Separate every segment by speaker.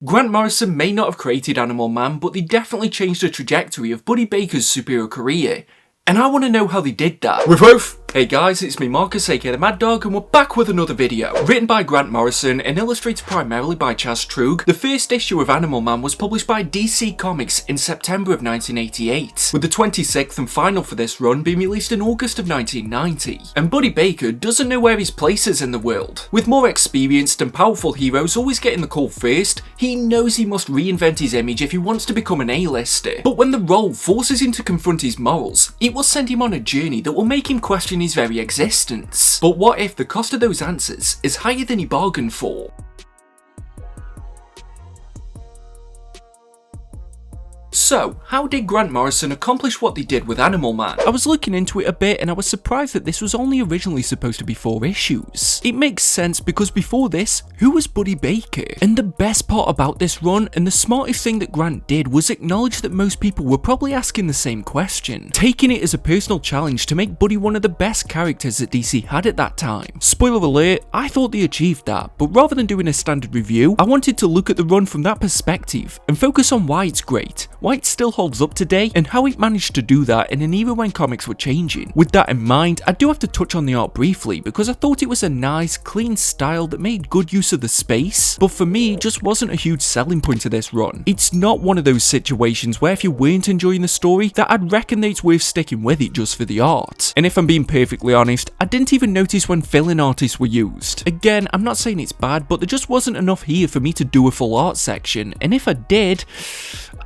Speaker 1: Grant Morrison may not have created Animal Man, but they definitely changed the trajectory of Buddy Baker's superhero career. And I want to know how they did that. Hey guys, it's me Marcus aka the Mad Dog, and we're back with another video. Written by Grant Morrison and illustrated primarily by Chas Truog, the first issue of Animal Man was published by DC Comics in September of 1988, with the 26th and final for this run being released in August of 1990. And Buddy Baker doesn't know where his place is in the world. With more experienced and powerful heroes always getting the call first, he knows he must reinvent his image if he wants to become an A-lister. But when the role forces him to confront his morals, it will send him on a journey that will make him question his very existence. But what if the cost of those answers is higher than he bargained for? So, how did Grant Morrison accomplish what they did with Animal Man? I was looking into it a bit and I was surprised that this was only originally supposed to be 4 issues. It makes sense because before this, who was Buddy Baker? And the best part about this run, and the smartest thing that Grant did, was acknowledge that most people were probably asking the same question, taking it as a personal challenge to make Buddy one of the best characters that DC had at that time. Spoiler alert, I thought they achieved that, but rather than doing a standard review, I wanted to look at the run from that perspective and focus on why it's great, why it still holds up today, and how it managed to do that in an era when comics were changing. With that in mind, I do have to touch on the art briefly because I thought it was a nice, clean style that made good use of the space, but for me, it just wasn't a huge selling point to this run. It's not one of those situations where if you weren't enjoying the story, that I'd reckon that it's worth sticking with it just for the art. And if I'm being perfectly honest, I didn't even notice when fill-in artists were used. Again, I'm not saying it's bad, but there just wasn't enough here for me to do a full art section, and if I did,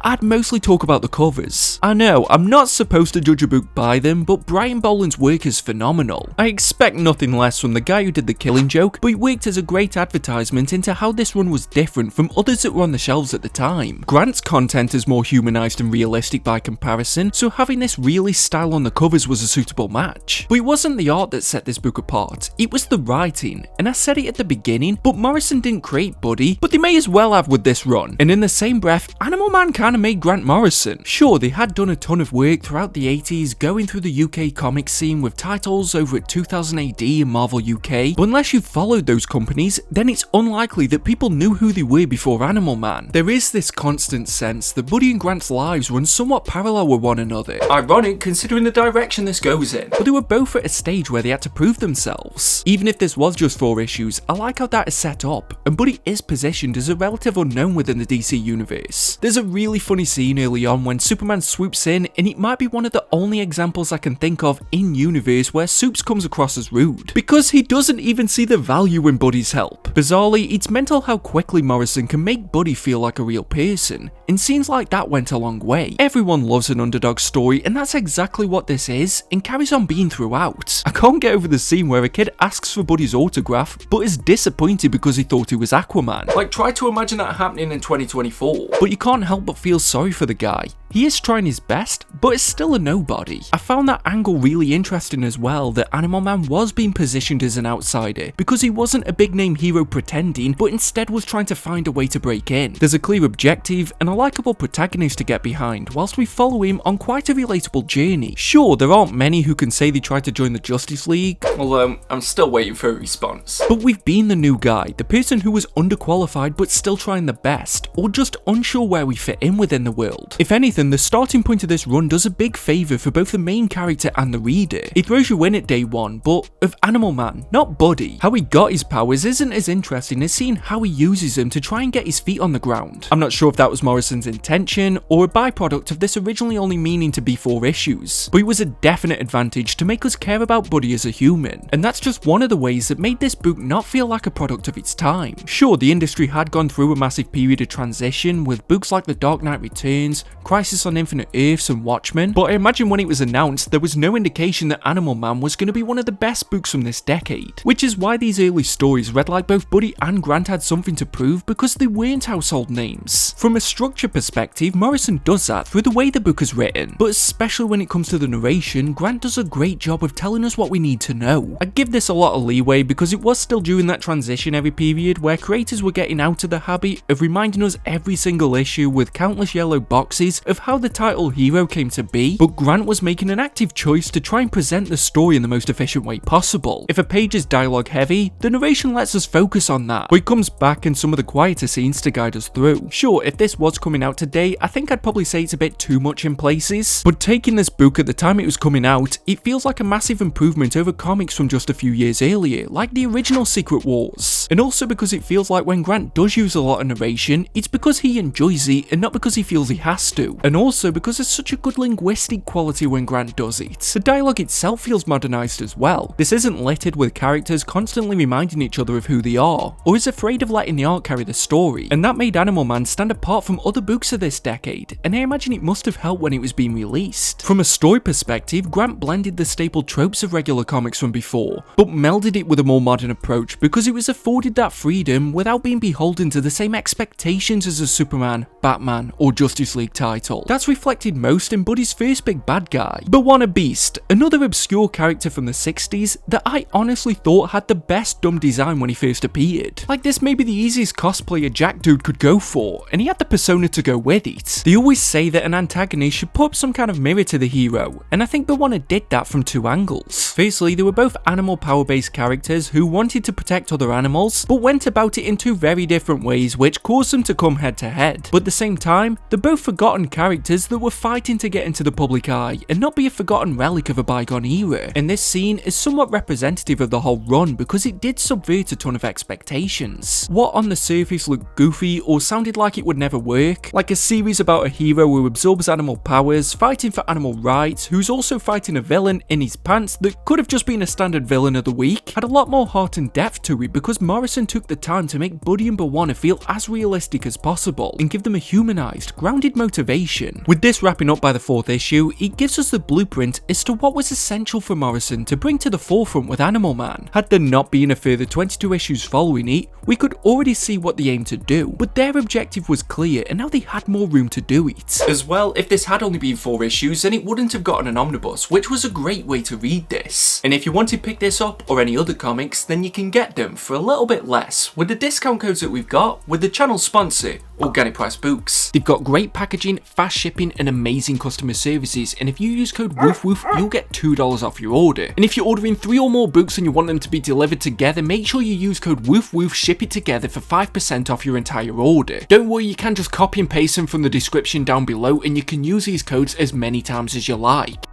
Speaker 1: I'd mostly talk about the covers. I know, I'm not supposed to judge a book by them, but Brian Boland's work is phenomenal. I expect nothing less from the guy who did The Killing Joke, but it worked as a great advertisement into how this run was different from others that were on the shelves at the time. Grant's content is more humanised and realistic by comparison, so having this realist style on the covers was a suitable match. But it wasn't the art that set this book apart, it was the writing, and I said it at the beginning, but Morrison didn't create Buddy, but they may as well have with this run. And in the same breath, Animal Man kinda made Grant Morrison. Sure, they had done a ton of work throughout the 80s going through the UK comic scene with titles over at 2000 AD and Marvel UK, but unless you followed those companies, then it's unlikely that people knew who they were before Animal Man. There is this constant sense that Buddy and Grant's lives run somewhat parallel with one another. Ironic considering the direction this goes in, but they were both at a stage where they had to prove themselves. Even if this was just 4 issues, I like how that is set up, and Buddy is positioned as a relative unknown within the DC universe. There's a really funny scene early on when Superman swoops in, and it might be one of the only examples I can think of in universe where Supes comes across as rude, because he doesn't even see the value in Buddy's help. Bizarrely, it's mental how quickly Morrison can make Buddy feel like a real person, and scenes like that went a long way. Everyone loves an underdog story, and that's exactly what this is, and carries on being throughout. I can't get over the scene where a kid asks for Buddy's autograph, but is disappointed because he thought he was Aquaman. Like, try to imagine that happening in 2024. But you can't help but feel sorry for the guy. He is trying his best, but is still a nobody. I found that angle really interesting as well, that Animal Man was being positioned as an outsider, because he wasn't a big name hero pretending, but instead was trying to find a way to break in. There's a clear objective and a likeable protagonist to get behind, whilst we follow him on quite a relatable journey. Sure, there aren't many who can say they tried to join the Justice League, although I'm still waiting for a response. But we've been the new guy, the person who was underqualified but still trying the best, or just unsure where we fit in within the world. If anything, the starting point of this run does a big favour for both the main character and the reader. It throws you in at day 1, but of Animal Man, not Buddy. How he got his powers isn't as interesting as seeing how he uses them to try and get his feet on the ground. I'm not sure if that was Morrison's intention, or a byproduct of this originally only meaning to be 4 issues, but it was a definite advantage to make us care about Buddy as a human, and that's just one of the ways that made this book not feel like a product of its time. Sure, the industry had gone through a massive period of transition, with books like The Dark Knight Returns, Crisis on Infinite Earths and Watchmen, but I imagine when it was announced there was no indication that Animal Man was going to be one of the best books from this decade, which is why these early stories read like both Buddy and Grant had something to prove because they weren't household names. From a structure perspective, Morrison does that through the way the book is written, but especially when it comes to the narration, Grant does a great job of telling us what we need to know. I give this a lot of leeway because it was still during that transitionary period where creators were getting out of the habit of reminding us every single issue with countless yellow boxes of of how the title hero came to be, but Grant was making an active choice to try and present the story in the most efficient way possible. If a page is dialogue heavy, the narration lets us focus on that, but it comes back in some of the quieter scenes to guide us through. Sure, if this was coming out today, I think I'd probably say it's a bit too much in places, but taking this book at the time it was coming out, it feels like a massive improvement over comics from just a few years earlier, like the original Secret Wars. And also because it feels like when Grant does use a lot of narration, it's because he enjoys it and not because he feels he has to. And also because there's such a good linguistic quality when Grant does it. The dialogue itself feels modernized as well. This isn't littered with characters constantly reminding each other of who they are, or is afraid of letting the art carry the story. And that made Animal Man stand apart from other books of this decade, and I imagine it must have helped when it was being released. From a story perspective, Grant blended the staple tropes of regular comics from before, but melded it with a more modern approach because it was afforded that freedom without being beholden to the same expectations as a Superman, Batman, or Justice League title. That's reflected most in Buddy's first big bad guy, Bwana Beast, another obscure character from the 60s that I honestly thought had the best dumb design when he first appeared. Like, this may be the easiest cosplay a Jack dude could go for, and he had the persona to go with it. They always say that an antagonist should put up some kind of mirror to the hero, and I think Bwana did that from two angles. Firstly, they were both animal power-based characters who wanted to protect other animals, but went about it in two very different ways which caused them to come head to head. But at the same time, they're both forgotten characters that were fighting to get into the public eye and not be a forgotten relic of a bygone era. And this scene is somewhat representative of the whole run because it did subvert a ton of expectations. What on the surface looked goofy or sounded like it would never work, like a series about a hero who absorbs animal powers, fighting for animal rights, who's also fighting a villain in his pants that could have just been a standard villain of the week, had a lot more heart and depth to it because Morrison took the time to make Buddy and Bwana feel as realistic as possible and give them a humanized, grounded motivation. With this wrapping up by the 4th issue, it gives us the blueprint as to what was essential for Morrison to bring to the forefront with Animal Man. Had there not been a further 22 issues following it, we could already see what they aimed to do, but their objective was clear and now they had more room to do it. As well, if this had only been 4 issues, then it wouldn't have gotten an omnibus, which was a great way to read this. And if you want to pick this up or any other comics, then you can get them for a little bit less with the discount codes that we've got with the channel sponsor, Organic Price Books. They've got great packaging, fast shipping, and amazing customer services, and if you use code WOOFWOOF, you'll get $2 off your order. And if you're ordering 3 or more books and you want them to be delivered together, make sure you use code WOOFWOOF, ship it together for 5% off your entire order. Don't worry, you can just copy and paste them from the description down below, and you can use these codes as many times as you like.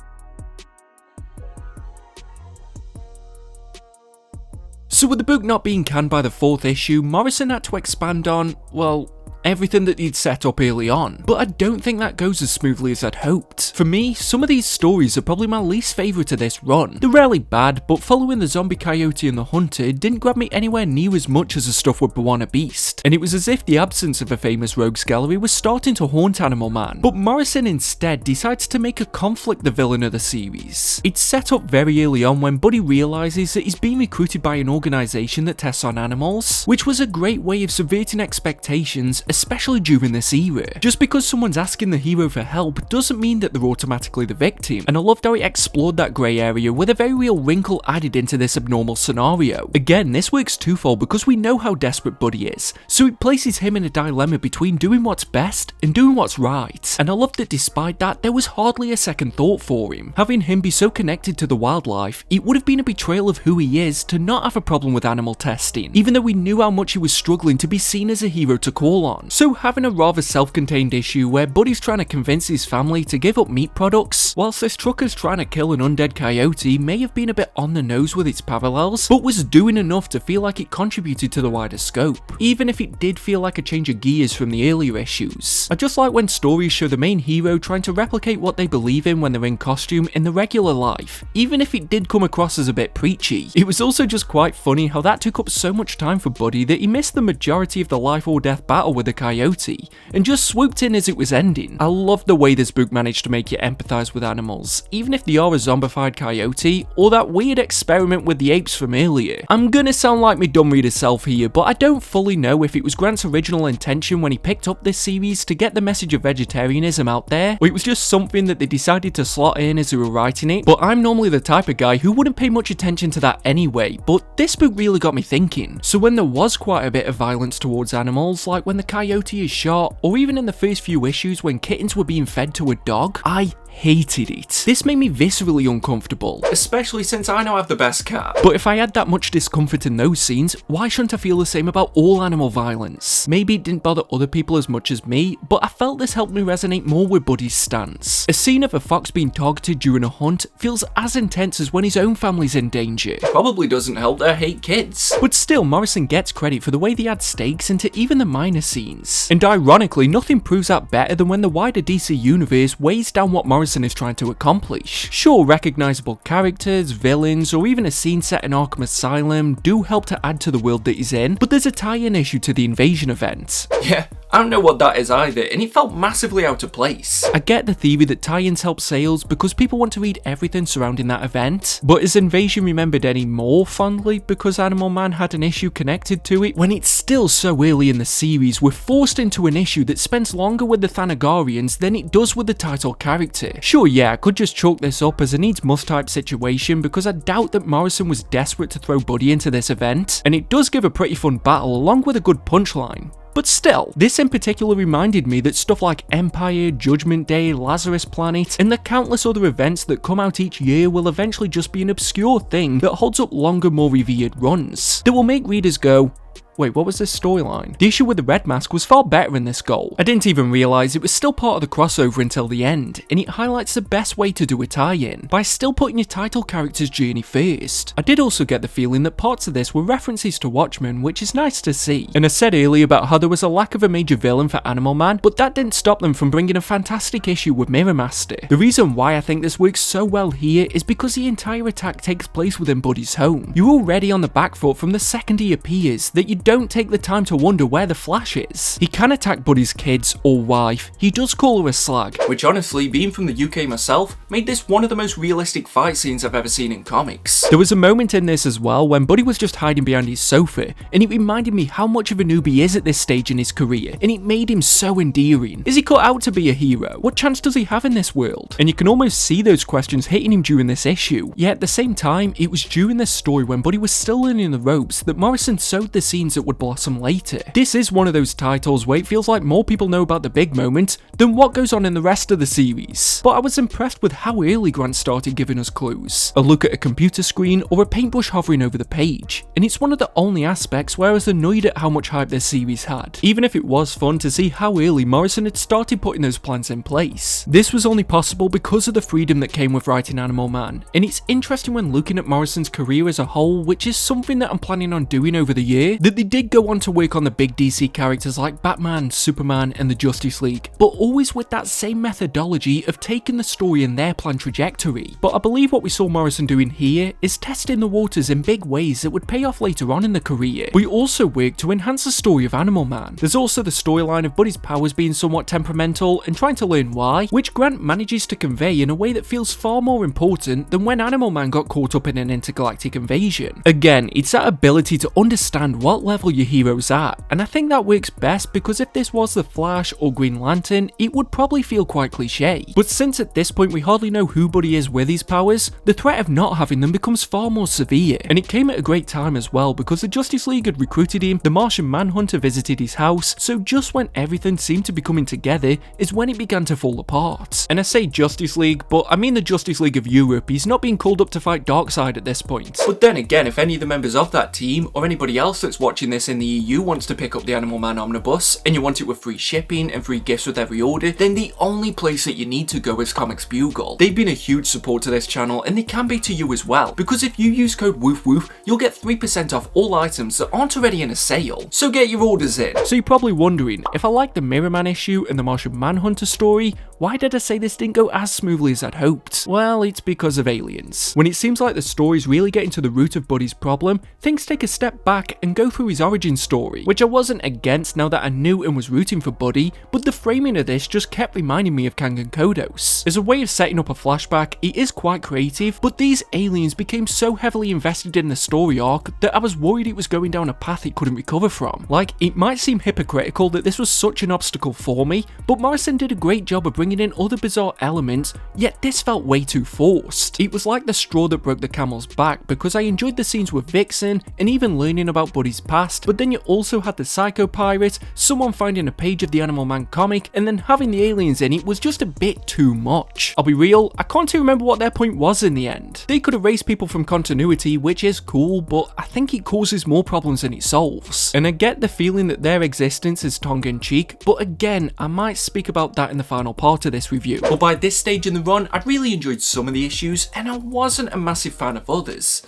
Speaker 1: So with the book not being canned by the 4th issue, Morrison had to expand on, well, everything that he'd set up early on, but I don't think that goes as smoothly as I'd hoped. For me, some of these stories are probably my least favourite of this run. They're rarely bad, but following the zombie coyote and the hunter didn't grab me anywhere near as much as the stuff with Bwana Beast, and it was as if the absence of a famous rogues gallery was starting to haunt Animal Man. But Morrison instead decides to make a conflict the villain of the series. It's set up very early on when Buddy realises that he's being recruited by an organisation that tests on animals, which was a great way of subverting expectations, especially during this era. Just because someone's asking the hero for help doesn't mean that they're automatically the victim, and I loved how it explored that grey area with a very real wrinkle added into this abnormal scenario. Again, this works twofold because we know how desperate Buddy is, so it places him in a dilemma between doing what's best and doing what's right. And I loved that despite that, there was hardly a second thought for him. Having him be so connected to the wildlife, it would have been a betrayal of who he is to not have a problem with animal testing, even though we knew how much he was struggling to be seen as a hero to call on. So having a rather self-contained issue where Buddy's trying to convince his family to give up meat products, whilst this trucker's trying to kill an undead coyote may have been a bit on the nose with its parallels, but was doing enough to feel like it contributed to the wider scope, even if it did feel like a change of gears from the earlier issues. I just like when stories show the main hero trying to replicate what they believe in when they're in costume in the regular life, even if it did come across as a bit preachy. It was also just quite funny how that took up so much time for Buddy that he missed the majority of the life or death battle with the coyote, and just swooped in as it was ending. I love the way this book managed to make you empathise with animals, even if they are a zombified coyote, or that weird experiment with the apes from earlier. I'm gonna sound like me dumb reader self here, but I don't fully know if it was Grant's original intention when he picked up this series to get the message of vegetarianism out there, or it was just something that they decided to slot in as they were writing it, but I'm normally the type of guy who wouldn't pay much attention to that anyway, but this book really got me thinking. So when there was quite a bit of violence towards animals, like when the coyote is shot, or even in the first few issues when kittens were being fed to a dog, I hated it. This made me viscerally uncomfortable, especially since I now have the best cat. But if I had that much discomfort in those scenes, why shouldn't I feel the same about all animal violence? Maybe it didn't bother other people as much as me, but I felt this helped me resonate more with Buddy's stance. A scene of a fox being targeted during a hunt feels as intense as when his own family's in danger. Probably doesn't help that I hate kids. But still, Morrison gets credit for the way they add stakes into even the minor scenes. And ironically, nothing proves that better than when the wider DC universe weighs down what Morrison is trying to accomplish. Sure, recognizable characters, villains, or even a scene set in Arkham Asylum do help to add to the world that he's in, but there's a tie-in issue to the invasion event. Yeah, I don't know what that is either, and it felt massively out of place. I get the theory that tie-ins help sales because people want to read everything surrounding that event, but is Invasion remembered any more fondly because Animal Man had an issue connected to it? When it's still so early in the series, we're forced into an issue that spends longer with the Thanagarians than it does with the title character. Sure, yeah, I could just chalk this up as a needs-must type situation because I doubt that Morrison was desperate to throw Buddy into this event, and it does give a pretty fun battle along with a good punchline. But still, this in particular reminded me that stuff like Empire, Judgment Day, Lazarus Planet, and the countless other events that come out each year will eventually just be an obscure thing that holds up longer, more revered runs, that will make readers go, wait, what was this storyline? The issue with the Red Mask was far better in this goal. I didn't even realise it was still part of the crossover until the end, and it highlights the best way to do a tie-in, by still putting your title character's journey first. I did also get the feeling that parts of this were references to Watchmen, which is nice to see. And I said earlier about how there was a lack of a major villain for Animal Man, but that didn't stop them from bringing a fantastic issue with Mirror Master. The reason why I think this works so well here is because the entire attack takes place within Buddy's home. You're already on the back foot from the second he appears that you don't take the time to wonder where the Flash is. He can attack Buddy's kids or wife, he does call her a slag, which honestly, being from the UK myself, made this one of the most realistic fight scenes I've ever seen in comics. There was a moment in this as well when Buddy was just hiding behind his sofa, and it reminded me how much of a noob he is at this stage in his career, and it made him so endearing. Is he cut out to be a hero? What chance does he have in this world? And you can almost see those questions hitting him during this issue, yet at the same time, it was during this story when Buddy was still learning the ropes that Morrison sowed the scenes that would blossom later. This is one of those titles where it feels like more people know about the big moment than what goes on in the rest of the series. But I was impressed with how early Grant started giving us clues. A look at a computer screen or a paintbrush hovering over the page, and it's one of the only aspects where I was annoyed at how much hype this series had, even if it was fun to see how early Morrison had started putting those plans in place. This was only possible because of the freedom that came with writing Animal Man, and it's interesting when looking at Morrison's career as a whole, which is something that I'm planning on doing over the year, that they did go on to work on the big DC characters like Batman, Superman, and the Justice League, but always with that same methodology of taking the story in their planned trajectory. But I believe what we saw Morrison doing here is testing the waters in big ways that would pay off later on in the career. We also worked to enhance the story of Animal Man. There's also the storyline of Buddy's powers being somewhat temperamental and trying to learn why, which Grant manages to convey in a way that feels far more important than when Animal Man got caught up in an intergalactic invasion. Again, it's that ability to understand what level your hero's at, and I think that works best because if this was The Flash or Green Lantern, it would probably feel quite cliche. But since at this point we hardly know who Buddy is with his powers, the threat of not having them becomes far more severe. And it came at a great time as well because the Justice League had recruited him, the Martian Manhunter visited his house, so just when everything seemed to be coming together is when it began to fall apart. And I say Justice League, but I mean the Justice League of Europe. He's not being called up to fight Darkseid at this point. But then again, if any of the members of that team or anybody else that's watching this in the EU wants to pick up the Animal Man Omnibus and you want it with free shipping and free gifts with every order, then the only place that you need to go is Comics Bugle. They've been a huge support to this channel and they can be to you as well, because if you use code WOOFWOOF, you'll get 3% off all items that aren't already in a sale. So get your orders in. So you're probably wondering, if I like the Mirror Man issue and the Martian Manhunter story, why did I say this didn't go as smoothly as I'd hoped? Well, it's because of aliens. When it seems like the story's really getting to the root of Buddy's problem, things take a step back and go through his origin story, which I wasn't against now that I knew and was rooting for Buddy, but the framing of this just kept reminding me of Kang and Kodos. As a way of setting up a flashback, it is quite creative, but these aliens became so heavily invested in the story arc that I was worried it was going down a path it couldn't recover from. Like, it might seem hypocritical that this was such an obstacle for me, but Morrison did a great job of bringing bringing in other bizarre elements, yet this felt way too forced. It was like the straw that broke the camel's back, because I enjoyed the scenes with Vixen and even learning about Buddy's past, but then you also had the psycho pirate, someone finding a page of the Animal Man comic, and then having the aliens in it was just a bit too much. I'll be real, I can't even remember what their point was in the end. They could erase people from continuity, which is cool, but I think it causes more problems than it solves. And I get the feeling that their existence is tongue-in-cheek, but again, I might speak about that in the final part of this review. But by this stage in the run, I'd really enjoyed some of the issues, and I wasn't a massive fan of others.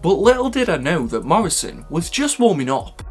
Speaker 1: But little did I know that Morrison was just warming up.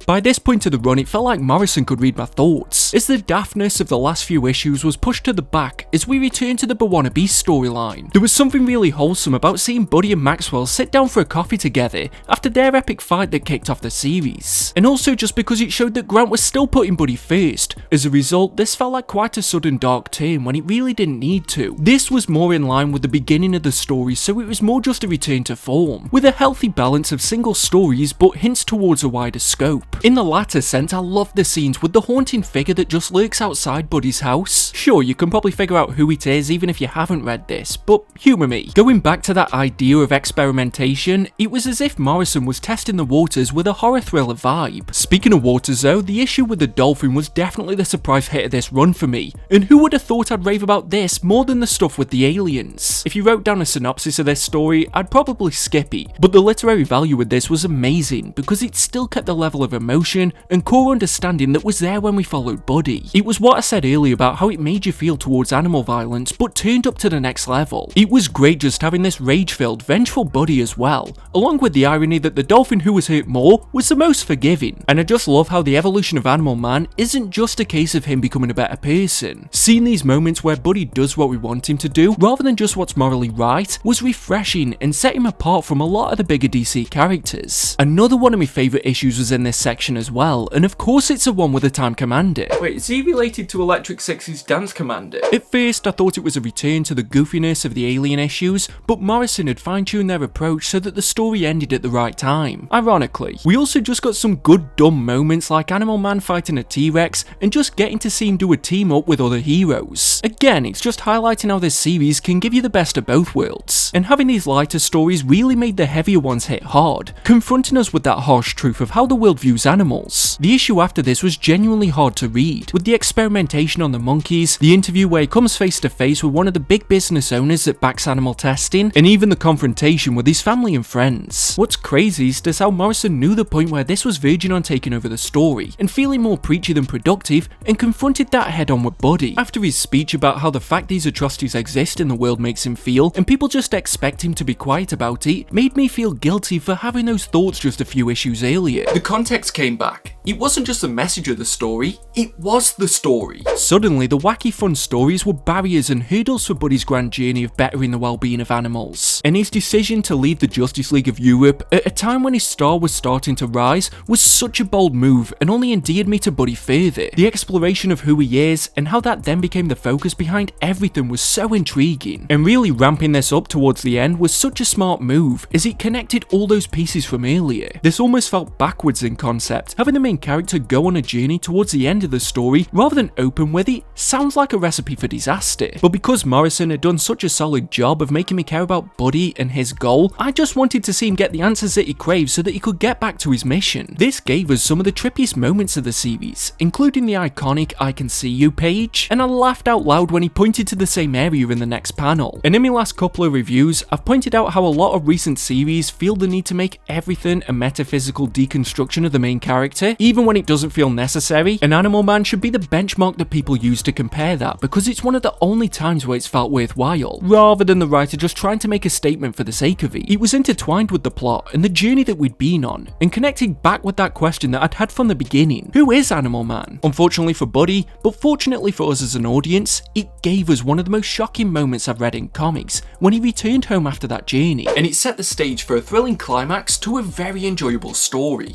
Speaker 1: By this point of the run, it felt like Morrison could read my thoughts, as the daftness of the last few issues was pushed to the back as we returned to the B'Wannabe storyline. There was something really wholesome about seeing Buddy and Maxwell sit down for a coffee together after their epic fight that kicked off the series, and also just because it showed that Grant was still putting Buddy first. As a result, this felt like quite a sudden dark turn when it really didn't need to. This was more in line with the beginning of the story, so it was more just a return to form, with a healthy balance of single stories but hints towards a wider scope. In the latter sense, I love the scenes with the haunting figure that just lurks outside Buddy's house. Sure, you can probably figure out who it is even if you haven't read this, but humour me. Going back to that idea of experimentation, it was as if Morrison was testing the waters with a horror thriller vibe. Speaking of waters though, the issue with the dolphin was definitely the surprise hit of this run for me, and who would have thought I'd rave about this more than the stuff with the aliens? If you wrote down a synopsis of this story, I'd probably skip it, but the literary value of this was amazing because it still kept the level of emotion and core understanding that was there when we followed Buddy. It was what I said earlier about how it made you feel towards animal violence, but turned up to the next level. It was great just having this rage-filled, vengeful Buddy as well, along with the irony that the dolphin who was hurt more was the most forgiving. And I just love how the evolution of Animal Man isn't just a case of him becoming a better person. Seeing these moments where Buddy does what we want him to do, rather than just what's morally right, was refreshing and set him apart from a lot of the bigger DC characters. Another one of my favourite issues was in this section as well, and of course it's the one with the Time Commander. Wait, is he related to Electric Six's Dance Commander? At first I thought it was a return to the goofiness of the alien issues, but Morrison had fine-tuned their approach so that the story ended at the right time. Ironically, we also just got some good dumb moments like Animal Man fighting a T-Rex and just getting to see him do a team up with other heroes. Again, it's just highlighting how this series can give you the best of both worlds, and having these lighter stories really made the heavier ones hit hard, confronting us with that harsh truth of how the world views animals. The issue after this was genuinely hard to read, with the experimentation on the monkeys, the interview where he comes face to face with one of the big business owners that backs animal testing, and even the confrontation with his family and friends. What's crazy is just how Morrison knew the point where this was verging on taking over the story, and feeling more preachy than productive, and confronted that head on with Buddy. After his speech about how the fact these atrocities exist in the world makes him feel, and people just expect him to be quiet about it, made me feel guilty for having those thoughts just a few issues earlier. The context came back. It wasn't just the message of the story, it was the story. Suddenly, the wacky fun stories were barriers and hurdles for Buddy's grand journey of bettering the well-being of animals. And his decision to leave the Justice League of Europe at a time when his star was starting to rise was such a bold move and only endeared me to Buddy further. The exploration of who he is and how that then became the focus behind everything was so intriguing. And really ramping this up towards the end was such a smart move as it connected all those pieces from earlier. This almost felt backwards in concept, having the main character go on a journey towards the end of the story rather than open with it sounds like a recipe for disaster. But because Morrison had done such a solid job of making me care about Buddy and his goal, I just wanted to see him get the answers that he craved so that he could get back to his mission. This gave us some of the trippiest moments of the series, including the iconic I Can See You page, and I laughed out loud when he pointed to the same area in the next panel. And in my last couple of reviews, I've pointed out how a lot of recent series feel the need to make everything a metaphysical deconstruction of the main character, even when it doesn't feel necessary, and Animal Man should be the benchmark that people use to compare that, because it's one of the only times where it's felt worthwhile, rather than the writer just trying to make a statement for the sake of it. It was intertwined with the plot and the journey that we'd been on, and connecting back with that question that I'd had from the beginning: who is Animal Man? Unfortunately for Buddy, but fortunately for us as an audience, it gave us one of the most shocking moments I've read in comics, when he returned home after that journey, and it set the stage for a thrilling climax to a very enjoyable story.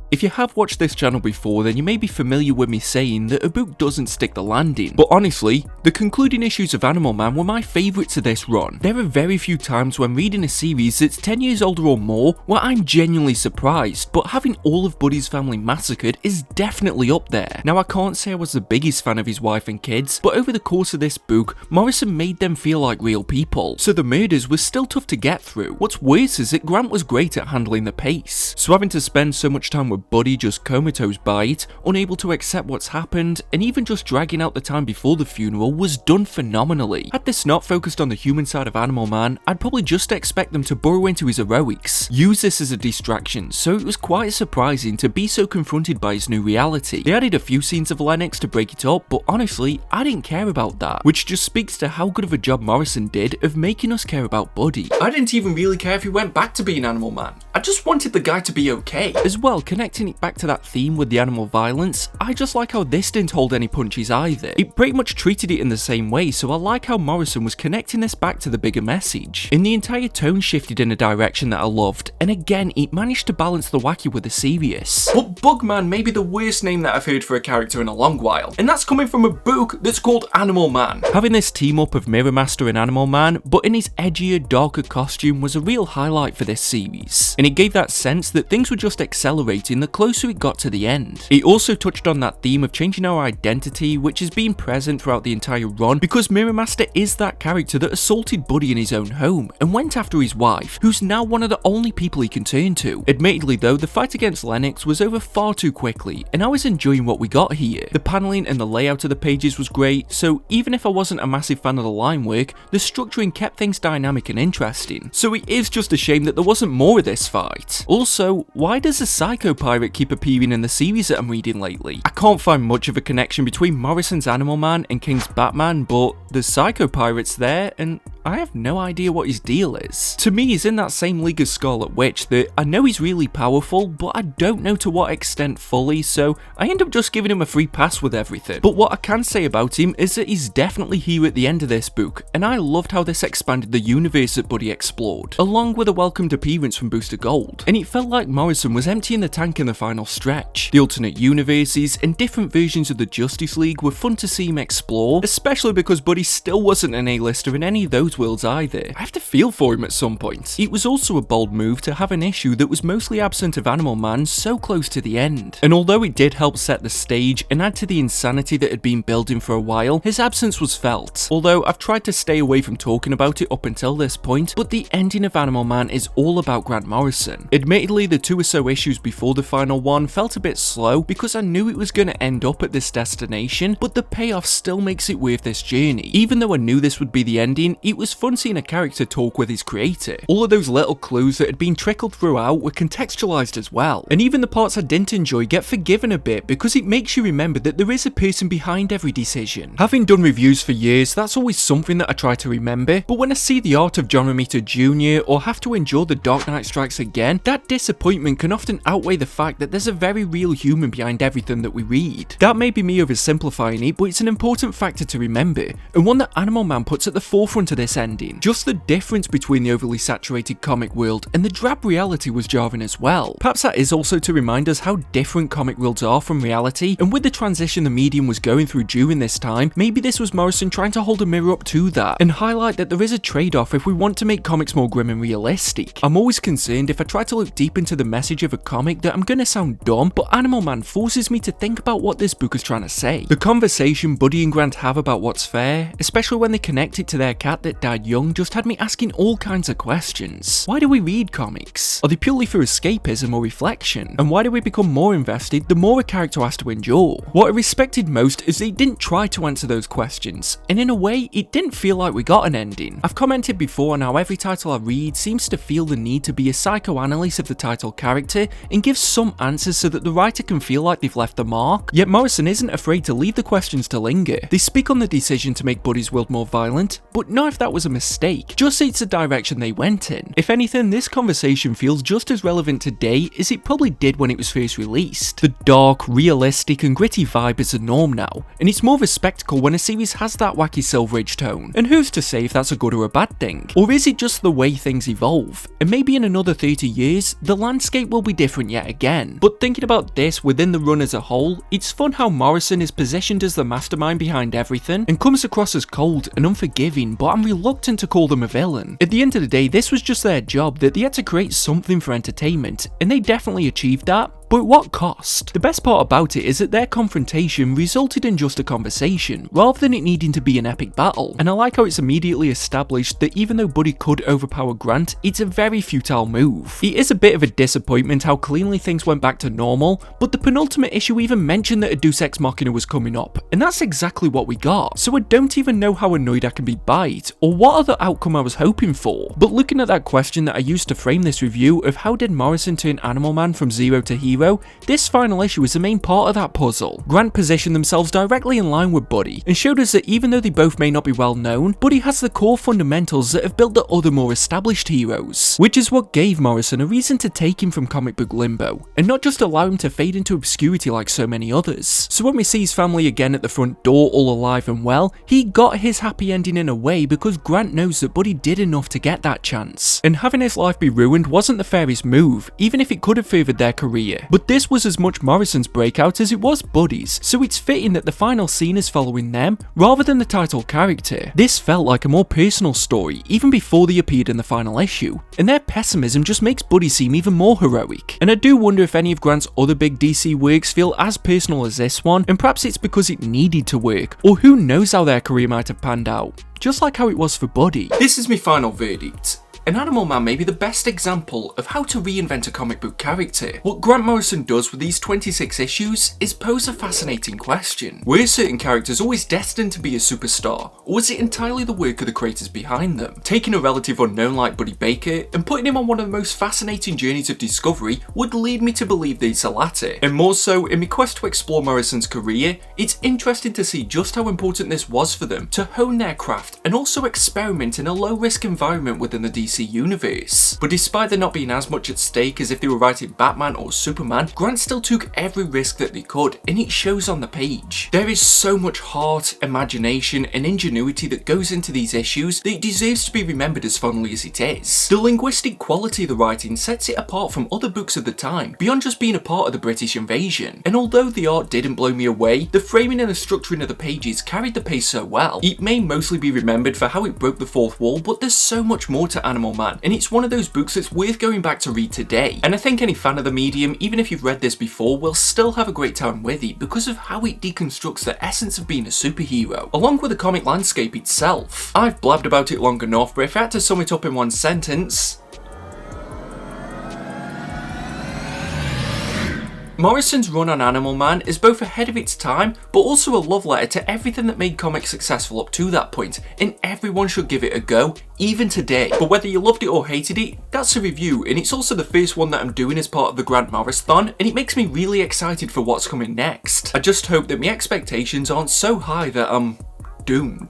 Speaker 1: If you have watched this channel before, then you may be familiar with me saying that a book doesn't stick the landing, but honestly, the concluding issues of Animal Man were my favourites of this run. There are very few times when reading a series that's 10 years older or more where I'm genuinely surprised, but having all of Buddy's family massacred is definitely up there. Now I can't say I was the biggest fan of his wife and kids, but over the course of this book, Morrison made them feel like real people, so the murders were still tough to get through. What's worse is that Grant was great at handling the pace, so having to spend so much time with Buddy just comatose by it, unable to accept what's happened, and even just dragging out the time before the funeral was done phenomenally. Had this not focused on the human side of Animal Man, I'd probably just expect them to burrow into his heroics, use this as a distraction, so it was quite surprising to be so confronted by his new reality. They added a few scenes of Lennox to break it up, but honestly, I didn't care about that, which just speaks to how good of a job Morrison did of making us care about Buddy. I didn't even really care if he went back to being Animal Man. I just wanted the guy to be okay. As well, connecting it back to that theme with the animal violence, I just like how this didn't hold any punches either. It pretty much treated it in the same way, so I like how Morrison was connecting this back to the bigger message. And the entire tone shifted in a direction that I loved, and again, it managed to balance the wacky with the serious. But Bugman may be the worst name that I've heard for a character in a long while, and that's coming from a book that's called Animal Man. Having this team up of Mirror Master and Animal Man, but in his edgier, darker costume was a real highlight for this series, and it gave that sense that things were just accelerating the closer it got to the end. It also touched on that theme of changing our identity, which has been present throughout the entire run, because Mirror Master is that character that assaulted Buddy in his own home, and went after his wife, who's now one of the only people he can turn to. Admittedly though, the fight against Lennox was over far too quickly, and I was enjoying what we got here. The paneling and the layout of the pages was great, so even if I wasn't a massive fan of the line work, the structuring kept things dynamic and interesting. So it is just a shame that there wasn't more of this fight. Also, why does a psycho pirate keep appearing in the series that I'm reading lately? I can't find much of a connection between Morrison's Animal Man and King's Batman, but the psycho pirate's there, and I have no idea what his deal is. To me, he's in that same league as Scarlet Witch that I know he's really powerful, but I don't know to what extent fully, so I end up just giving him a free pass with everything. But what I can say about him is that he's definitely here at the end of this book, and I loved how this expanded the universe that Buddy explored, along with a welcomed appearance from Booster Gold, and it felt like Morrison was emptying the tank in the final stretch. The alternate universes and different versions of the Justice League were fun to see him explore, especially because Buddy still wasn't an A-lister in any of those worlds either. I have to feel for him at some point. It was also a bold move to have an issue that was mostly absent of Animal Man so close to the end, and although it did help set the stage and add to the insanity that had been building for a while, his absence was felt. Although I've tried to stay away from talking about it up until this point, but the ending of Animal Man is all about Grant Morrison. Admittedly, the 2 or so issues before the final one felt a bit slow because I knew it was going to end up at this destination, but the payoff still makes it worth this journey. Even though I knew this would be the ending, it was fun seeing a character talk with his creator. All of those little clues that had been trickled throughout were contextualized as well, and even the parts I didn't enjoy get forgiven a bit because it makes you remember that there is a person behind every decision. Having done reviews for years, that's always something that I try to remember, but when I see the art of John Romita Jr. or have to endure The Dark Knight Strikes Again, that disappointment can often outweigh the fact that there's a very real human behind everything that we read. That may be me oversimplifying it, but it's an important factor to remember, and one that Animal Man puts at the forefront of this ending. Just the difference between the overly saturated comic world and the drab reality was jarring as well. Perhaps that is also to remind us how different comic worlds are from reality, and with the transition the medium was going through during this time, maybe this was Morrison trying to hold a mirror up to that, and highlight that there is a trade-off if we want to make comics more grim and realistic. I'm always concerned if I try to look deep into the message of a comic that I'm gonna sound dumb, but Animal Man forces me to think about what this book is trying to say. The conversation Buddy and Grant have about what's fair, especially when they connect it to their cat that died young, just had me asking all kinds of questions. Why do we read comics? Are they purely for escapism or reflection? And why do we become more invested the more a character has to endure? What I respected most is they didn't try to answer those questions, and in a way, it didn't feel like we got an ending. I've commented before on how every title I read seems to feel the need to be a psychoanalyst of the title character and give some answers so that the writer can feel like they've left a mark. Yet Morrison isn't afraid to leave the questions to linger. They speak on the decision to make Buddy's world more violent, but not if that that was a mistake, just it's the direction they went in. If anything, this conversation feels just as relevant today as it probably did when it was first released. The dark, realistic and gritty vibe is the norm now, and it's more of a spectacle when a series has that wacky Silver Age tone. And who's to say if that's a good or a bad thing? Or is it just the way things evolve? And maybe in another 30 years, the landscape will be different yet again. But thinking about this within the run as a whole, it's fun how Morrison is positioned as the mastermind behind everything, and comes across as cold and unforgiving, but I'm reluctant to call them a villain. At the end of the day, this was just their job, that they had to create something for entertainment, and they definitely achieved that. But at what cost? The best part about it is that their confrontation resulted in just a conversation, rather than it needing to be an epic battle. And I like how it's immediately established that even though Buddy could overpower Grant, it's a very futile move. It is a bit of a disappointment how cleanly things went back to normal, but the penultimate issue even mentioned that a Deus Ex Machina was coming up, and that's exactly what we got. So I don't even know how annoyed I can be by it, or what other outcome I was hoping for. But looking at that question that I used to frame this review of how did Morrison turn Animal Man from zero to hero, this final issue is the main part of that puzzle. Grant positioned themselves directly in line with Buddy, and showed us that even though they both may not be well known, Buddy has the core fundamentals that have built the other more established heroes, which is what gave Morrison a reason to take him from comic book limbo, and not just allow him to fade into obscurity like so many others. So when we see his family again at the front door all alive and well, he got his happy ending in a way because Grant knows that Buddy did enough to get that chance, and having his life be ruined wasn't the fairest move, even if it could have furthered their career. But this was as much Morrison's breakout as it was Buddy's, so it's fitting that the final scene is following them, rather than the title character. This felt like a more personal story, even before they appeared in the final issue, and their pessimism just makes Buddy seem even more heroic. And I do wonder if any of Grant's other big DC works feel as personal as this one, and perhaps it's because it needed to work, or who knows how their career might have panned out, just like how it was for Buddy. This is my final verdict. An Animal Man may be the best example of how to reinvent a comic book character. What Grant Morrison does with these 26 issues is pose a fascinating question. Were certain characters always destined to be a superstar, or was it entirely the work of the creators behind them? Taking a relative unknown like Buddy Baker and putting him on one of the most fascinating journeys of discovery would lead me to believe that it's the latter. And more so, in my quest to explore Morrison's career, it's interesting to see just how important this was for them to hone their craft and also experiment in a low-risk environment within the DC universe. But despite there not being as much at stake as if they were writing Batman or Superman, Grant still took every risk that they could, and it shows on the page. There is so much heart, imagination and ingenuity that goes into these issues that it deserves to be remembered as fondly as it is. The linguistic quality of the writing sets it apart from other books of the time, beyond just being a part of the British invasion. And although the art didn't blow me away, the framing and the structuring of the pages carried the pace so well. It may mostly be remembered for how it broke the fourth wall, but there's so much more to Animal Man, and it's one of those books that's worth going back to read today. And I think any fan of the medium, even if you've read this before, will still have a great time with it because of how it deconstructs the essence of being a superhero, along with the comic landscape itself. I've blabbed about it long enough, but if I had to sum it up in one sentence, Morrison's run on Animal Man is both ahead of its time, but also a love letter to everything that made comics successful up to that point, and everyone should give it a go, even today. But whether you loved it or hated it, that's a review, and it's also the first one that I'm doing as part of the Grant Morrison, and it makes me really excited for what's coming next. I just hope that my expectations aren't so high that I'm doomed.